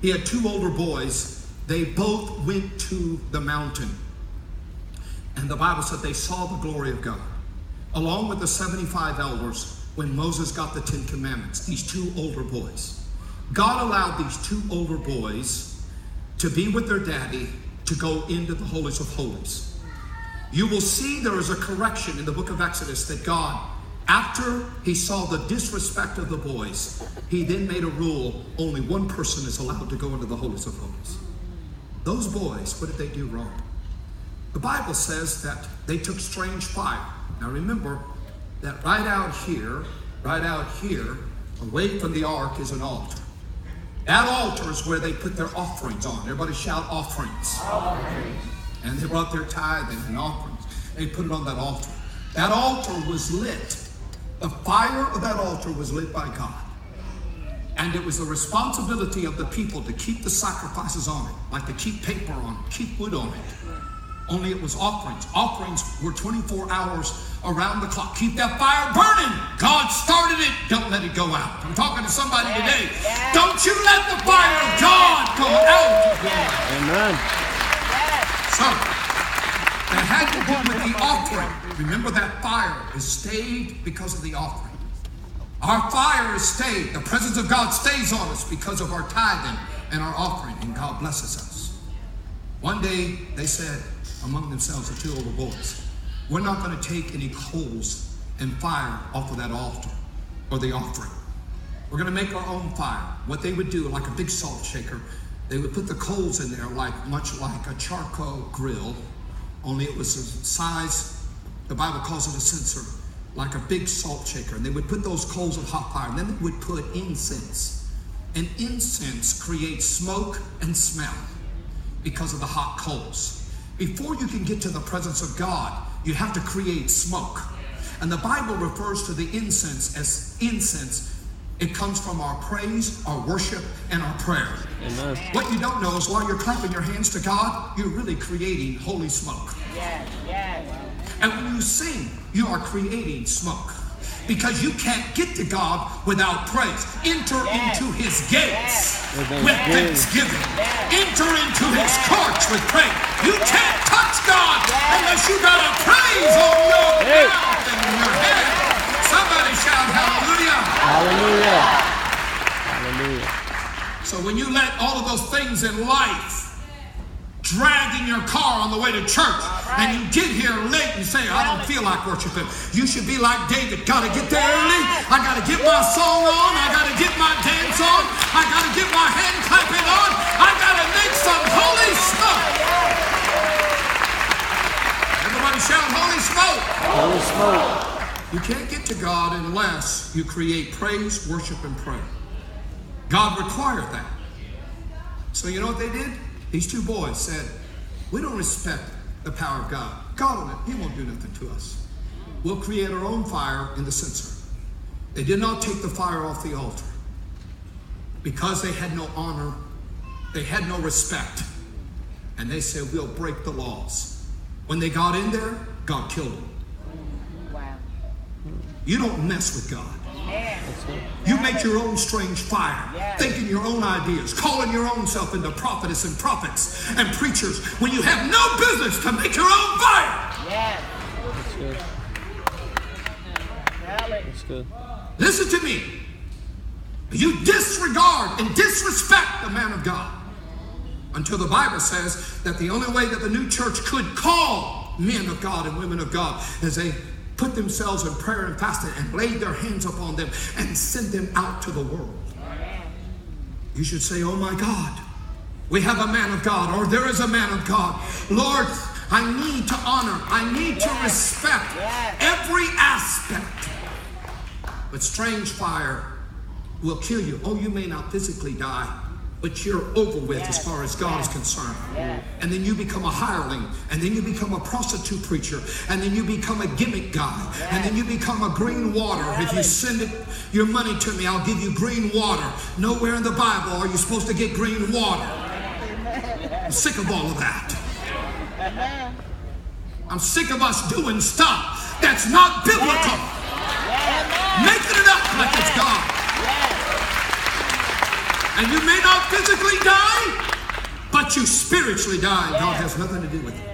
He had two older boys. They both went to the mountain. And the Bible said they saw the glory of God, along with the 75 elders, when Moses got the 10 commandments, these two older boys. God allowed these two older boys to be with their daddy to go into the holies of holies. You will see there is a correction in the book of Exodus that God, after he saw the disrespect of the boys, he then made a rule, only one person is allowed to go into the holies of holies. Those boys, what did they do wrong? The Bible says that they took strange fire. Now remember that right out here, away from the ark is an altar. That altar is where they put their offerings on. Everybody shout offerings. Offerings. And they brought their tithing and offerings. They put it on that altar. That altar was lit. The fire of that altar was lit by God. And it was the responsibility of the people to keep the sacrifices on it, like to keep paper on it, keep wood on it. Only it was offerings. Offerings were 24 hours around the clock. Keep that fire burning. God started it. Don't let it go out. I'm talking to somebody today. Don't you let the fire of God go out of your life. Amen. So, that had to do with the offering. Remember that fire is stayed because of the offering. Our fire is stayed. The presence of God stays on us because of our tithing and our offering, and God blesses us. One day, they said among themselves, the two older boys, we're not going to take any coals and fire off of that altar or the offering. We're going to make our own fire. What they would do, like a big salt shaker, they would put the coals in there much like a charcoal grill, only it was a size, the Bible calls it a censer, like a big salt shaker. And they would put those coals of hot fire, and then they would put incense. And incense creates smoke and smell because of the hot coals. Before you can get to the presence of God, you have to create smoke. And the Bible refers to the incense as incense. It comes from our praise, our worship, and our prayer. Amen. What you don't know is while you're clapping your hands to God, you're really creating holy smoke. Yes, yes. And when you sing, you are creating smoke. Because you can't get to God without praise. Enter into his gates with thanksgiving. Enter into his courts with praise. You can't touch God unless you got a praise on your mouth and in your head. Somebody shout hallelujah. Hallelujah. Hallelujah. So when you let all of those things in life drag in your car on the way to church, and you get here late and say, I don't feel like worshiping. You should be like David. Got to get there early. I got to get my song on. I got to get my dance on. I got to get my hand clapping on. I got to make some holy smoke. Everybody shout holy smoke. Holy smoke. You can't get to God unless you create praise, worship, and prayer. God required that. So you know what they did? These two boys said, we don't respect the power of God. God, he won't do nothing to us. We'll create our own fire in the censer. They did not take the fire off the altar because they had no honor. They had no respect. And they said, we'll break the laws. When they got in there, God killed them. Wow. You don't mess with God. You make your own strange fire, thinking your own ideas, calling your own self into prophetess and prophets and preachers when you have no business to make your own fire. Yes. That's good. That's good. Listen to me. You disregard and disrespect the man of God until the Bible says that the only way that the new church could call men of God and women of God is they put themselves in prayer and fasting and laid their hands upon them and sent them out to the world. You should say, oh my God, we have a man of God, or there is a man of God. Lord, I need to honor, I need to respect every aspect. But strange fire will kill you. Oh, you may not physically die, but you're over with as far as God is concerned. And then you become a hireling, and then you become a prostitute preacher, and then you become a gimmick guy, and then you become a green water. If you send your money to me, I'll give you green water. Nowhere in the Bible are you supposed to get green water. I'm sick of all of that. I'm sick of us doing stuff that's not biblical. Making it up like it's God. And you may not physically die, but you spiritually die. God has nothing to do with it.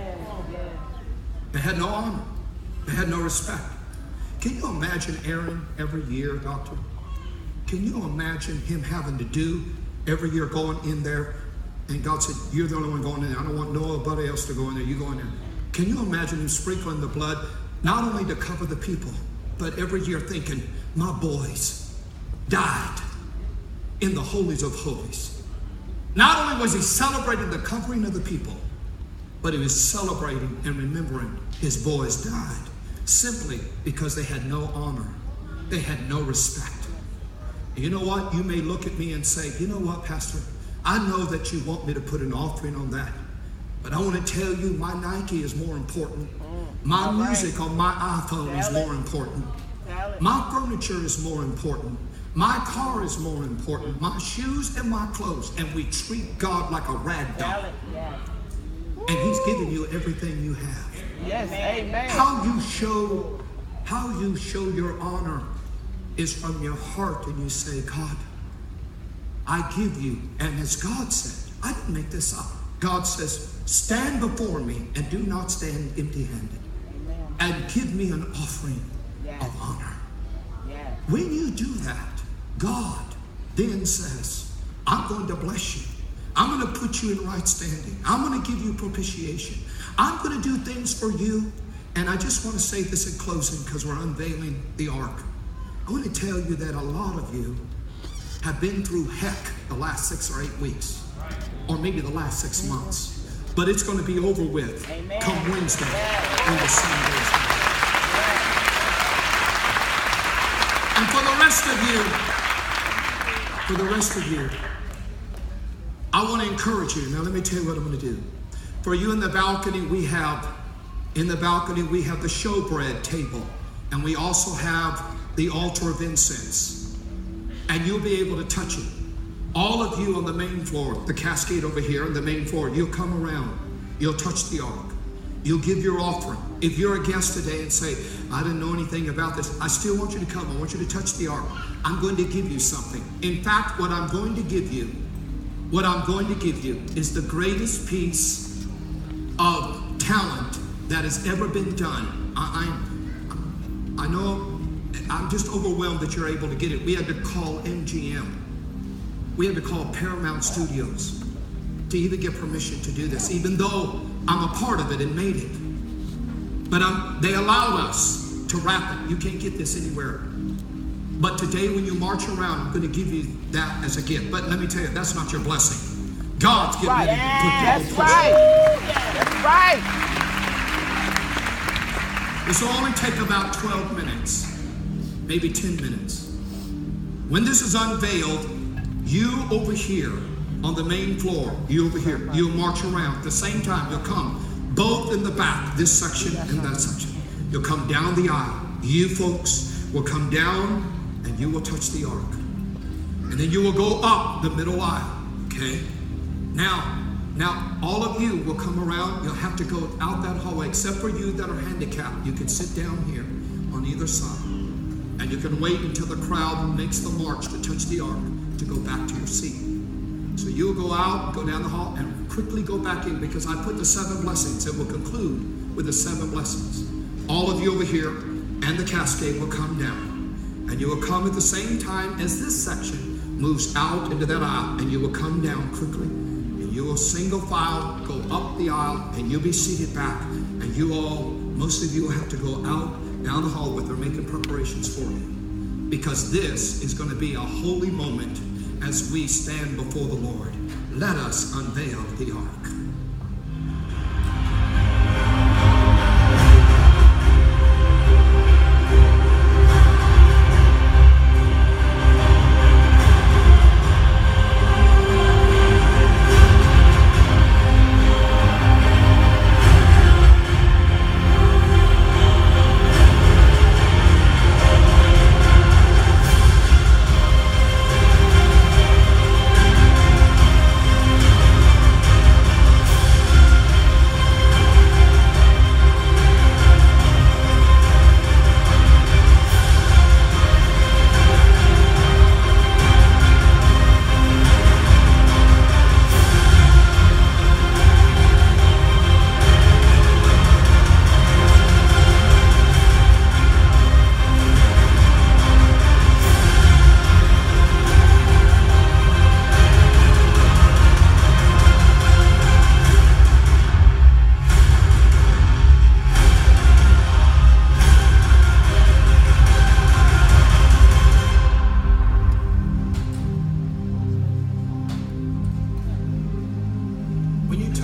They had no honor. They had no respect. Can you imagine Aaron every year, doctor? Can you imagine him having to do every year going in there? And God said, you're the only one going in there. I don't want nobody else to go in there. You go in there. Can you imagine him sprinkling the blood, not only to cover the people, but every year thinking, my boys died in the holies of holies. Not only was he celebrating the covering of the people, but he was celebrating and remembering his boys died simply because they had no honor. They had no respect. And you know what? You may look at me and say, you know what, Pastor? I know that you want me to put an offering on that. But I want to tell you, my Nike is more important. My music on my iPhone is more important. My furniture is more important. My car is more important. My shoes and my clothes. And we treat God like a rag doll. And he's giving you everything you have. Yes, amen. How you show your honor is from your heart, and you say, God, I give you. And as God said, I didn't make this up. God says, stand before me and do not stand empty-handed. And give me an offering of honor. When you do that, God then says, I'm going to bless you. I'm going to put you in right standing. I'm going to give you propitiation. I'm going to do things for you. And I just want to say this in closing because we're unveiling the ark. I want to tell you that a lot of you have been through heck the last 6 or 8 weeks, or maybe the last 6 months. But it's going to be over with come Wednesday when the sun goes down. And for the rest of you, I want to encourage you. Now let me tell you what I'm going to do. For you in the balcony, we have the showbread table, and we also have the altar of incense. And you'll be able to touch it. All of you on the main floor, the cascade over here on the main floor, you'll come around. You'll touch the ark. You'll give your offering. If you're a guest today and say, I didn't know anything about this, I still want you to come. I want you to touch the ark. I'm going to give you something. In fact, what I'm going to give you is the greatest piece of talent that has ever been done. I know I'm just overwhelmed that you're able to get it. We had to call MGM. We had to call Paramount Studios to even get permission to do this, even though I'm a part of it and made it. But they allowed us to wrap it. You can't get this anywhere. But today when you march around, I'm going to give you that as a gift. But let me tell you, that's not your blessing. God's getting ready to put you in place. That's right. This will only take about 12 minutes, maybe 10 minutes. When this is unveiled, you over here on the main floor, you over here, you'll march around. At the same time, you'll come both in the back, this section and that section. You'll come down the aisle. You folks will come down and you will touch the ark. And then you will go up the middle aisle, okay? Now, all of you will come around. You'll have to go out that hallway, except for you that are handicapped. You can sit down here on either side. And you can wait until the crowd makes the march to touch the ark to go back to your seat. So you'll go out, go down the hall, and quickly go back in because I put the 7 blessings. It will conclude with the 7 blessings. All of you over here and the cascade will come down. And you will come at the same time as this section moves out into that aisle, and you will come down quickly. And you will single file go up the aisle, and you'll be seated back. And you all, most of you will have to go out down the hall with her making preparations for you. Because this is going to be a holy moment as we stand before the Lord. Let us unveil the ark.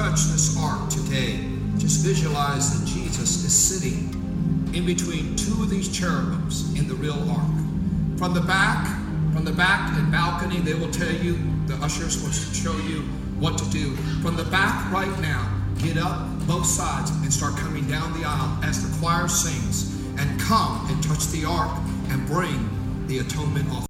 touch this ark today, just visualize that Jesus is sitting in between two of these cherubims in the real ark. From the back and balcony, they will tell you, the ushers will show you what to do. From the back right now, get up both sides and start coming down the aisle as the choir sings, and come and touch the ark and bring the atonement offering.